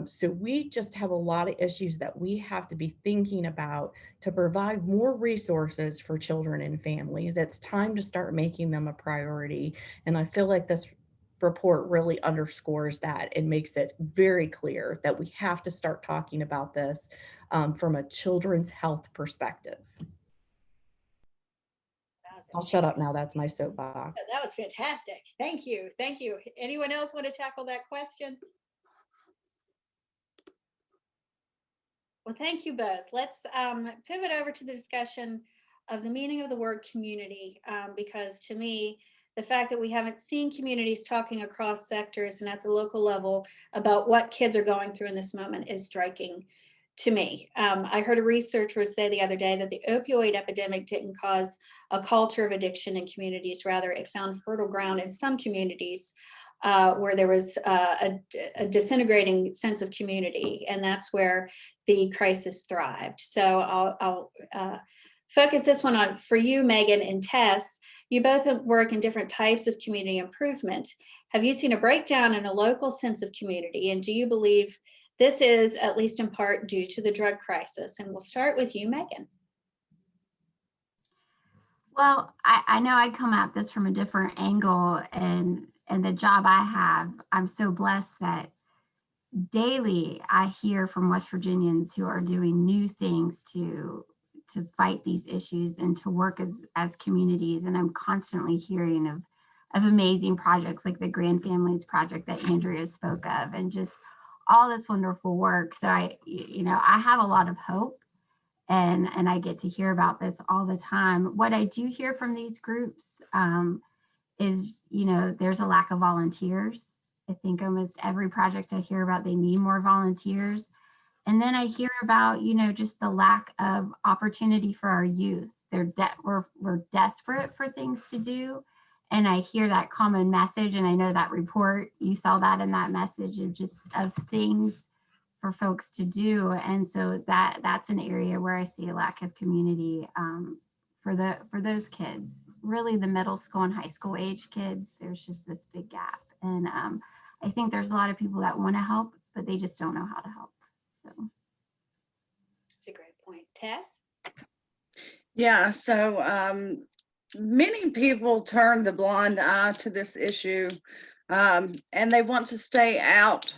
So we just have a lot of issues that we have to be thinking about to provide more resources for children and families. It's time to start making them a priority. And I feel like this report really underscores that and makes it very clear that we have to start talking about this from a children's health perspective. I'll shut up now. That's my soapbox. That was fantastic. Thank you. Thank you. Anyone else want to tackle that question? Well, thank you both. Let's pivot over to the discussion of the meaning of the word community, because to me, the fact that we haven't seen communities talking across sectors and at the local level about what kids are going through in this moment is striking to me. I heard a researcher say the other day that the opioid epidemic didn't cause a culture of addiction in communities. Rather, it found fertile ground in some communities where there was a disintegrating sense of community, and that's where the crisis thrived. So I'll focus this one on for you, Megan and Tess. You both work in different types of community improvement. Have you seen a breakdown in a local sense of community, and do you believe this is at least in part due to the drug crisis? And we'll start with you, Megan. Well, I know I come at this from a different angle, and the job I have, I'm so blessed that daily I hear from West Virginians who are doing new things to fight these issues and to work as communities. And I'm constantly hearing of amazing projects like the Grand Families Project that Andrea spoke of, and just all this wonderful work. So I have a lot of hope, and I get to hear about this all the time. What I do hear from these groups is, there's a lack of volunteers. I think almost every project I hear about, they need more volunteers. And then I hear about, just the lack of opportunity for our youth. We're desperate for things to do. And I hear that common message, and I know that report, you saw that in that message of things for folks to do. And so that's an area where I see a lack of community for those kids, really the middle school and high school age kids. There's just this big gap. And I think there's a lot of people that want to help, but they just don't know how to help. So that's a great point. Tess? Yeah, so many people turn the blind eye to this issue, and they want to stay out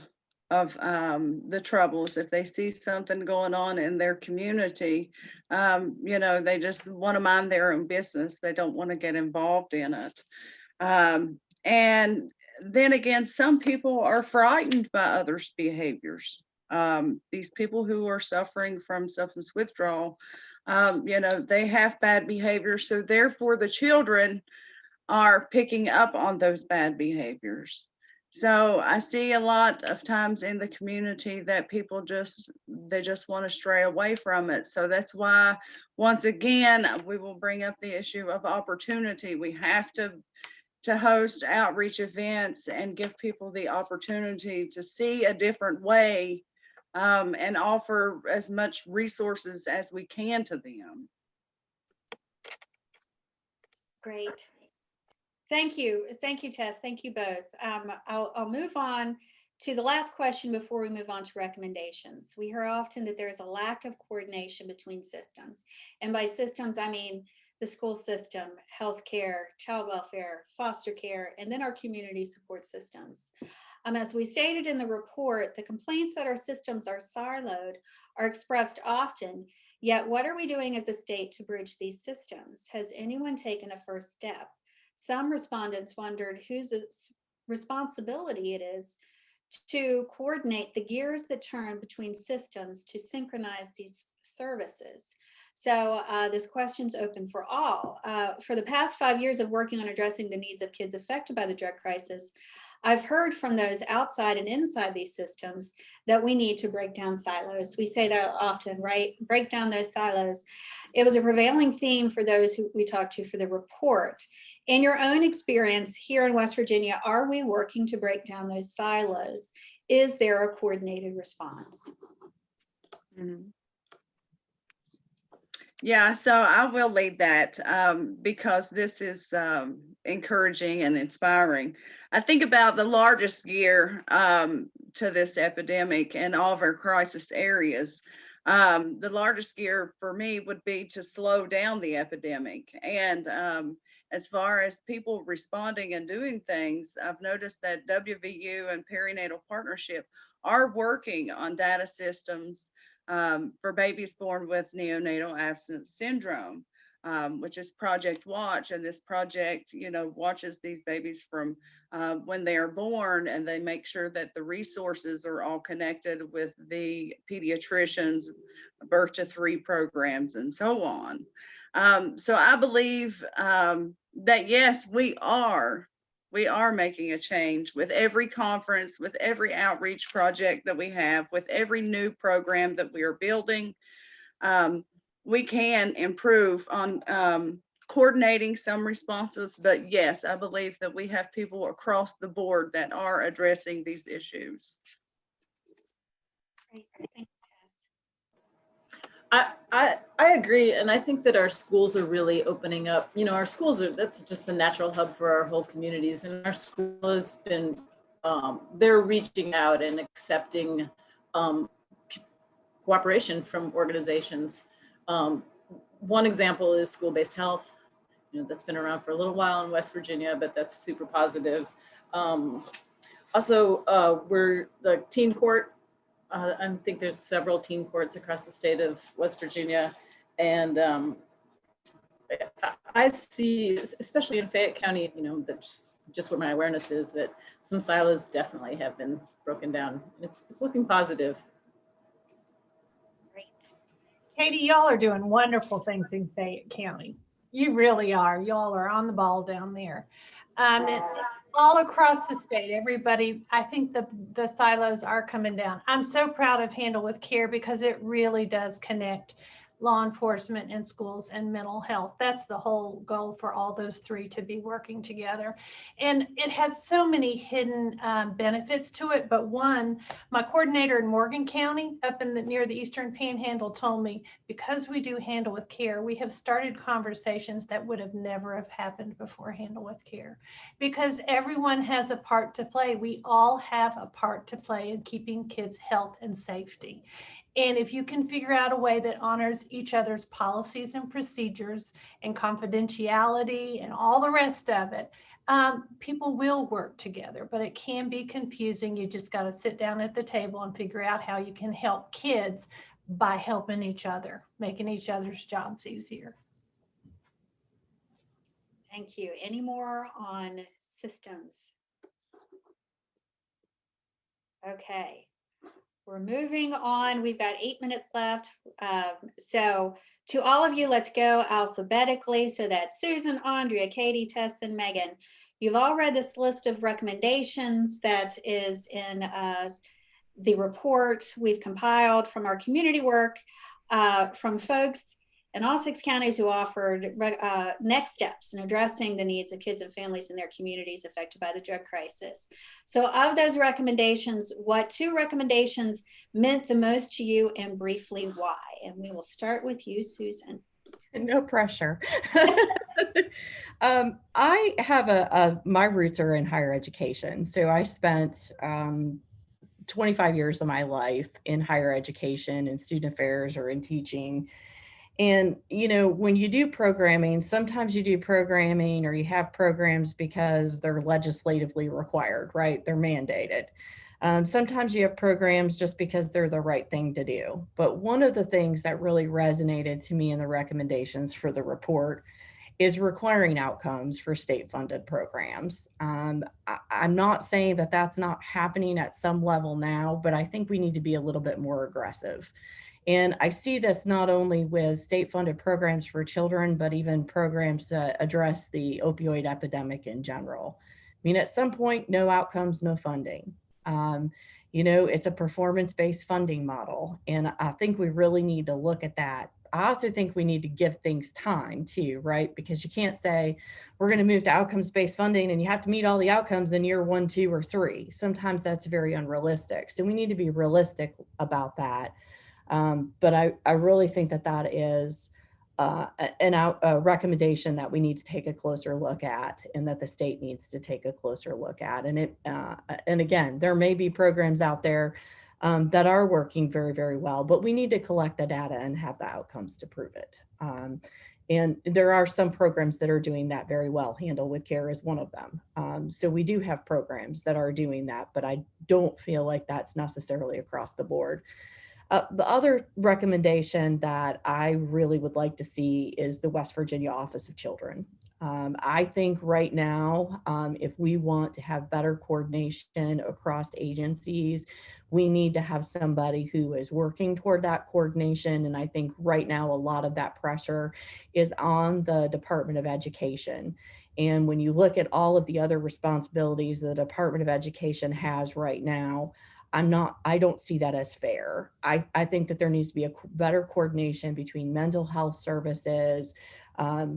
of the troubles. If they see something going on in their community, they just want to mind their own business. They don't want to get involved in it. And then again, some people are frightened by others' behaviors. These people who are suffering from substance withdrawal, they have bad behavior. So therefore the children are picking up on those bad behaviors. So I see a lot of times in the community that people just want to stray away from it. So that's why, once again, we will bring up the issue of opportunity. We have to host outreach events and give people the opportunity to see a different way, and offer as much resources as we can to them. Great. Thank you, Tess. Thank you both. I'll move on to the last question before we move on to recommendations. We hear often that there's a lack of coordination between systems. And by systems, I mean the school system, healthcare, child welfare, foster care, and then our community support systems. As we stated in the report, the complaints that our systems are siloed are expressed often, yet what are we doing as a state to bridge these systems? Has anyone taken a first step? Some respondents wondered whose responsibility it is to coordinate the gears that turn between systems to synchronize these services. So this question's open for all. For the past 5 years of working on addressing the needs of kids affected by the drug crisis, I've heard from those outside and inside these systems that we need to break down silos. We say that often, right? Break down those silos. It was a prevailing theme for those who we talked to for the report. In your own experience here in West Virginia, are we working to break down those silos? Is there a coordinated response? Mm-hmm. Yeah, so I will lead that because this is encouraging and inspiring. I think about the largest gear to this epidemic and all of our crisis areas. The largest gear for me would be to slow down the epidemic. And as far as people responding and doing things, I've noticed that WVU and Perinatal Partnership are working on data systems for babies born with neonatal abstinence syndrome, which is Project Watch. And this project, watches these babies from when they are born, and they make sure that the resources are all connected with the pediatricians' birth to 3 programs and so on. So I believe that yes, we are making a change with every conference, with every outreach project that we have, with every new program that we are building. We can improve on coordinating some responses, but yes, I believe that we have people across the board that are addressing these issues. Great. Thank you, I agree, and I think that our schools are really opening up. Our schools that's just the natural hub for our whole communities, and our school has been they're reaching out and accepting cooperation from organizations. One example is school-based health. That's been around for a little while in West Virginia, but that's super positive. Also, we're the teen court. I think there's several teen courts across the state of West Virginia. And I see, especially in Fayette County, that's just where my awareness is, that some silos definitely have been broken down. It's looking positive. Great. Katie, y'all are doing wonderful things in Fayette County. You really are. Y'all are on the ball down there. And all across the state, everybody, I think the silos are coming down. I'm so proud of Handle with Care because it really does connect law enforcement and schools and mental health. That's the whole goal for all those three to be working together. And it has so many hidden benefits to it. But one, my coordinator in Morgan County up in near the Eastern Panhandle told me, because we do Handle with Care, we have started conversations that would have never have happened before Handle with Care. Because everyone has a part to play. We all have a part to play in keeping kids' health and safety. And if you can figure out a way that honors each other's policies and procedures and confidentiality and all the rest of it, people will work together, but it can be confusing. You just got to sit down at the table and figure out how you can help kids by helping each other, making each other's jobs easier. Thank you. Any more on systems? Okay. We're moving on. We've got 8 minutes left. So to all of you, let's go alphabetically. So that's Susan, Andrea, Katie, Tess, and Megan. You've all read this list of recommendations that is in the report we've compiled from our community work from folks in all 6 counties who offered next steps in addressing the needs of kids and families in their communities affected by the drug crisis. So of those recommendations, what 2 recommendations meant the most to you and briefly why? And we will start with you, Susan. No pressure. I have my roots are in higher education. So I spent 25 years of my life in higher education and student affairs or in teaching. And, you know, when you do programming, sometimes you do programming or you have programs because they're legislatively required, right? They're mandated. Sometimes you have programs just because they're the right thing to do. But one of the things that really resonated to me in the recommendations for the report is requiring outcomes for state funded programs. I'm not saying that that's not happening at some level now, but I think we need to be a little bit more aggressive. And I see this not only with state funded programs for children, but even programs that address the opioid epidemic in general. I mean, at some point, no outcomes, no funding. You know, it's a performance-based funding model. And I think we really need to look at that. I also think we need to give things time too, right? Because you can't say we're going to move to outcomes-based funding and you have to meet all the outcomes in year 1, 2, or 3. Sometimes that's very unrealistic. So we need to be realistic about that. But I really think that that is a recommendation that we need to take a closer look at and that the state needs to take a closer look at. And and again, there may be programs out there that are working very, very well, but we need to collect the data and have the outcomes to prove it. And there are some programs that are doing that very well. Handle with Care is one of them. So we do have programs that are doing that, but I don't feel like that's necessarily across the board. The other recommendation that I really would like to see is the West Virginia Office of Children. I think right now, if we want to have better coordination across agencies, we need to have somebody who is working toward that coordination. And I think right now, a lot of that pressure is on the Department of Education. And when you look at all of the other responsibilities the Department of Education has right now, I don't see that as fair. I think that there needs to be a better coordination between mental health services,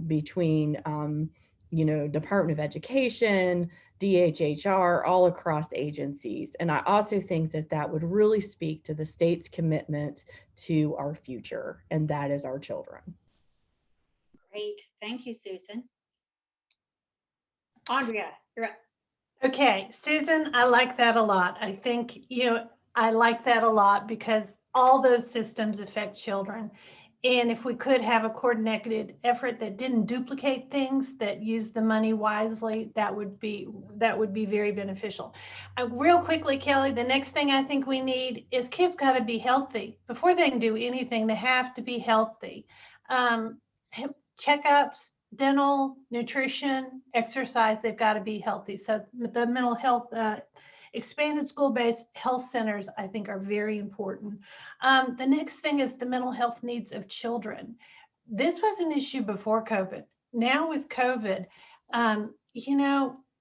between, you know, Department of Education, DHHR, all across agencies. And I also think that that would really speak to the state's commitment to our future, and that is our children. Great. Thank you, Susan. Andrea, you're up. Okay, Susan, I like that a lot. I think, I like that a lot because all those systems affect children. And if we could have a coordinated effort that didn't duplicate things, that used the money wisely, that would be very beneficial. Real quickly, Kelly, the next thing I think we need is kids got to be healthy. Before they can do anything, they have to be healthy. Checkups, dental, nutrition, exercise, they've got to be healthy. So the mental health, expanded school-based health centers, I think, are very important. The next thing is the mental health needs of children. This was an issue before COVID. Now with COVID,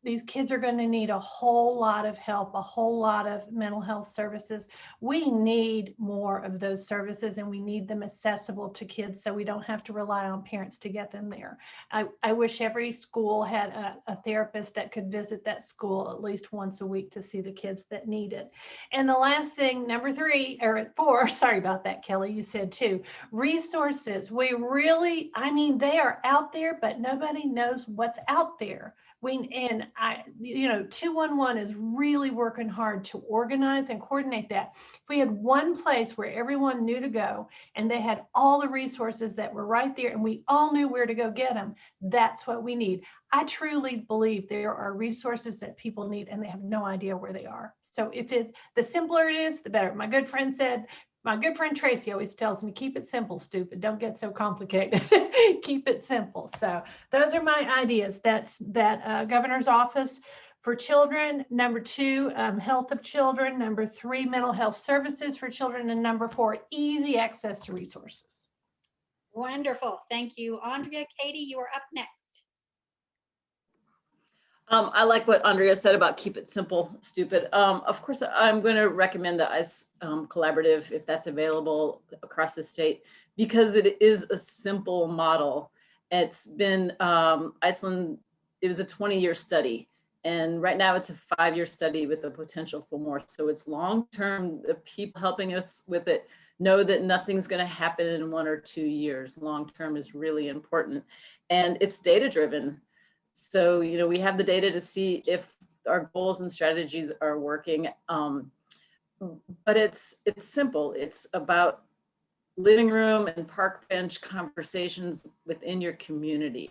these kids are going to need a whole lot of help, a whole lot of mental health services. We need more of those services, and we need them accessible to kids so we don't have to rely on parents to get them there. I wish every school had a therapist that could visit that school at least once a week to see the kids that need it. And the last thing, number 3 or 4, sorry about that, Kelly, you said 2, resources. We really, I mean, they are out there, but nobody knows what's out there. 211 is really working hard to organize and coordinate that. If we had one place where everyone knew to go and they had all the resources that were right there and we all knew where to go get them, that's what we need. I truly believe there are resources that people need and they have no idea where they are. So if it's the simpler it is, the better. My good friend Tracy always tells me, keep it simple, stupid. Don't get so complicated. Keep it simple. So those are my ideas. That's that governor's office for children. Number 2, health of children. Number 3, mental health services for children. And number 4, easy access to resources. Wonderful. Thank you, Andrea. Katie, you are up next. I like what Andrea said about keep it simple, stupid. Of course, I'm going to recommend the ICE collaborative if that's available across the state, because it is a simple model. It's been Iceland, it was a 20-year study, and right now it's a 5-year study with the potential for more. So it's long-term. The people helping us with it know that nothing's going to happen in 1 or 2 years. Long-term is really important, and it's data-driven. So, we have the data to see if our goals and strategies are working, but it's simple. It's about living room and park bench conversations within your community.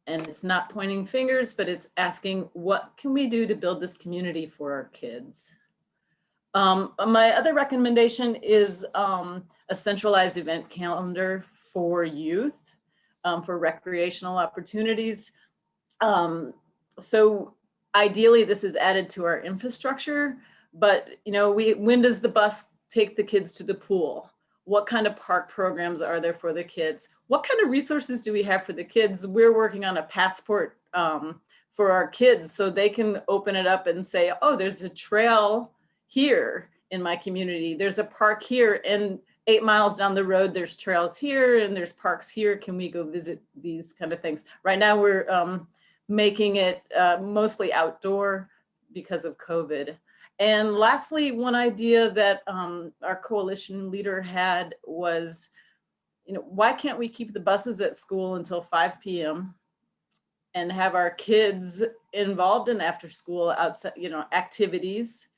And it's not pointing fingers, but it's asking, what can we do to build this community for our kids? My other recommendation is a centralized event calendar for youth, for recreational opportunities. So ideally this is added to our infrastructure, but when does the bus take the kids to the pool? What kind of park programs are there for the kids? What kind of resources do we have for the kids? We're working on a passport for our kids so they can open it up and say, oh, there's a trail here in my community. There's a park here, and 8 miles down the road, there's trails here and there's parks here. Can we go visit these kind of things? Right now we're making it mostly outdoor because of COVID. And lastly, one idea that our coalition leader had was, why can't we keep the buses at school until 5 p.m. and have our kids involved in after school outside, activities,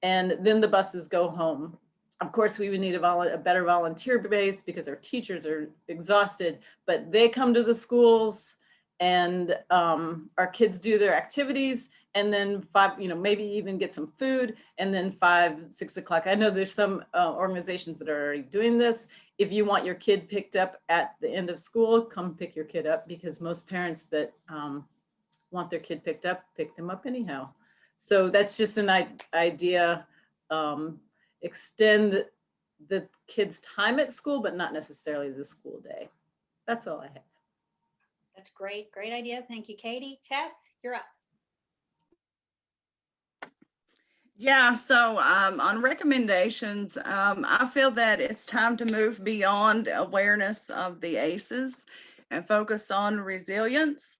and then the buses go home. Of course, we would need a better volunteer base because our teachers are exhausted, but they come to the schools and our kids do their activities, and then 5, maybe even get some food, and then 5, 6 o'clock. I know there's some organizations that are already doing this. If you want your kid picked up at the end of school, come pick your kid up, because most parents that want their kid picked up, pick them up anyhow. So that's just an idea. Extend the kids' time at school, but not necessarily the school day. That's all I have. That's great. Great idea. Thank you, Katie. Tess, you're up. Yeah, so on recommendations, I feel that it's time to move beyond awareness of the ACEs and focus on resilience.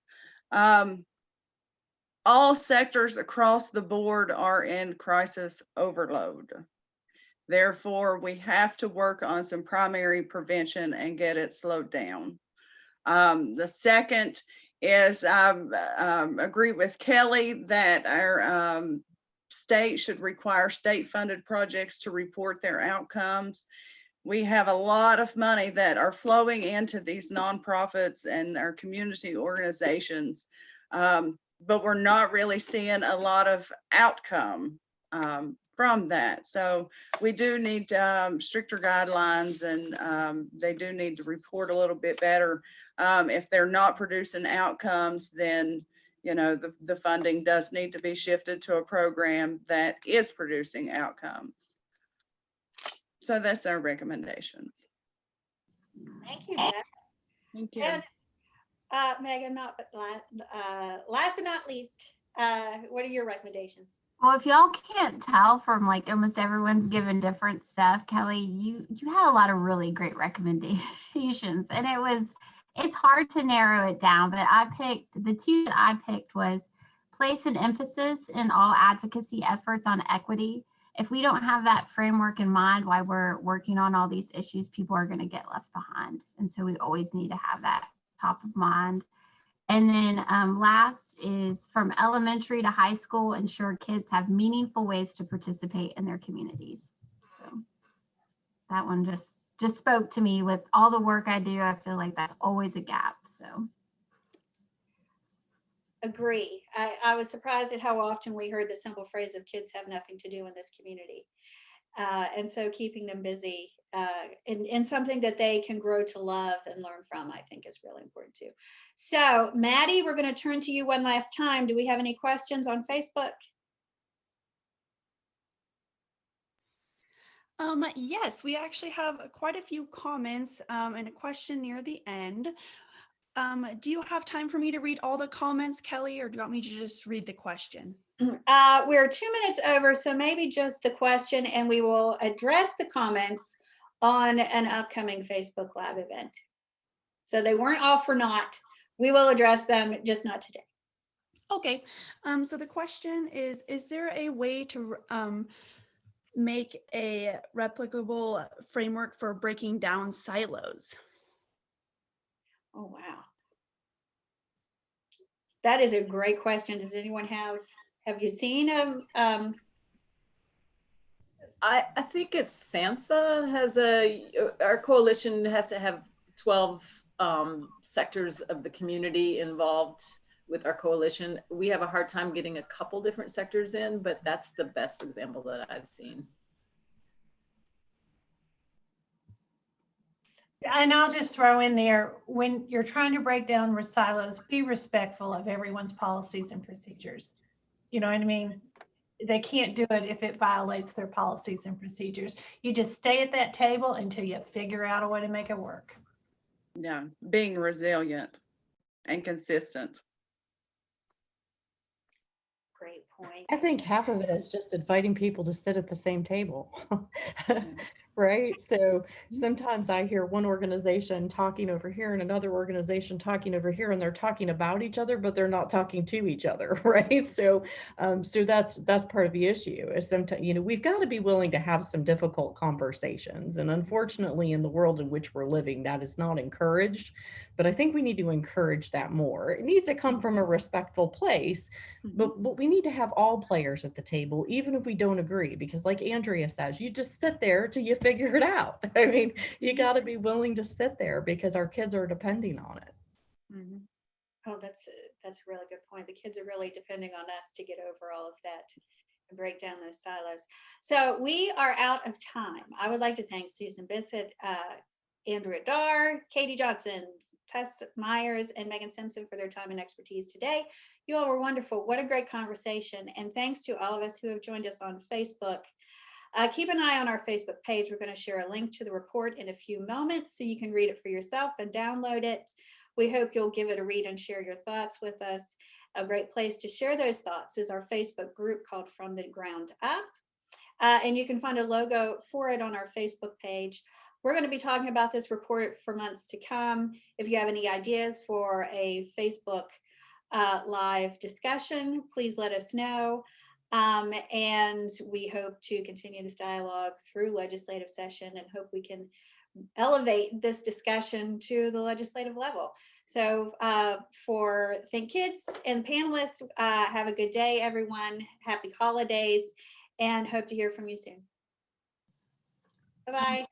All sectors across the board are in crisis overload. Therefore, we have to work on some primary prevention and get it slowed down. The second is I agree with Kelly that our state should require state-funded projects to report their outcomes. We have a lot of money that are flowing into these nonprofits and our community organizations, but we're not really seeing a lot of outcome from that. So we do need stricter guidelines, and they do need to report a little bit better. If they're not producing outcomes, then the funding does need to be shifted to a program that is producing outcomes. So that's our recommendations. Thank you, Tess. Thank you. And Megan, last but not least, What are your recommendations? Well, if y'all can't tell from like almost everyone's given different stuff, Kelly, you had a lot of really great recommendations, and it's hard to narrow it down. But the two that I picked was place an emphasis in all advocacy efforts on equity. If we don't have that framework in mind while we're working on all these issues, people are going to get left behind, and so we always need to have that top of mind. And then last is from elementary to high school, ensure kids have meaningful ways to participate in their communities. So that one just spoke to me. With all the work I do, I feel like that's always a gap. So Agree. I was surprised at how often we heard the simple phrase of kids have nothing to do in this community. And so keeping them busy in something that they can grow to love and learn from, I think is really important too. So Maddie, we're going to turn to you one last time. Do we have any questions on Facebook? Yes, we actually have quite a few comments and a question near the end. Do you have time for me to read all the comments, Kelly, or do you want me to just read the question? We're 2 minutes over, so maybe just the question, and we will address the comments on an upcoming Facebook Live event. So they weren't all for naught. We will address them, just not today. Okay, so the question is there a way to make a replicable framework for breaking down silos? Oh, wow. That is a great question. Does anyone have you seen I think it's SAMHSA has our coalition has to have 12 sectors of the community involved with our coalition. We have a hard time getting a couple different sectors in, but that's the best example that I've seen. And I'll just throw in there, when you're trying to break down silos, be respectful of everyone's policies and procedures. You know what I mean? They can't do it if it violates their policies and procedures. You just stay at that table until you figure out a way to make it work. Yeah, being resilient and consistent. great point? I think half of it is just inviting people to sit at the same table. Right? So sometimes I hear one organization talking over here and another organization talking over here, and they're talking about each other, but they're not talking to each other, right? So that's part of the issue. Is sometimes, we've got to be willing to have some difficult conversations. And unfortunately, in the world in which we're living, that is not encouraged. But I think we need to encourage that more. It needs to come from a respectful place, but we need to have all players at the table, even if we don't agree, because like Andrea says, you just sit there till you figure it out. I mean, you got to be willing to sit there because our kids are depending on it. Mm-hmm. Oh, that's a really good point. The kids are really depending on us to get over all of that and break down those silos. So we are out of time. I would like to thank Susan Bissett, Andrea Darr, Katie Johnson, Tess Myers, and Megan Simpson for their time and expertise today. You all were wonderful. What a great conversation. And thanks to all of us who have joined us on Facebook. Keep an eye on our Facebook page. We're going to share a link to the report in a few moments so you can read it for yourself and download it. We hope you'll give it a read and share your thoughts with us. A great place to share those thoughts is our Facebook group called From the Ground Up. And you can find a logo for it on our Facebook page. We're going to be talking about this report for months to come. If you have any ideas for a Facebook live discussion, please let us know. And we hope to continue this dialogue through legislative session and hope we can elevate this discussion to the legislative level. So for Think Kids and panelists, have a good day, everyone. Happy holidays, and hope to hear from you soon. Bye-bye.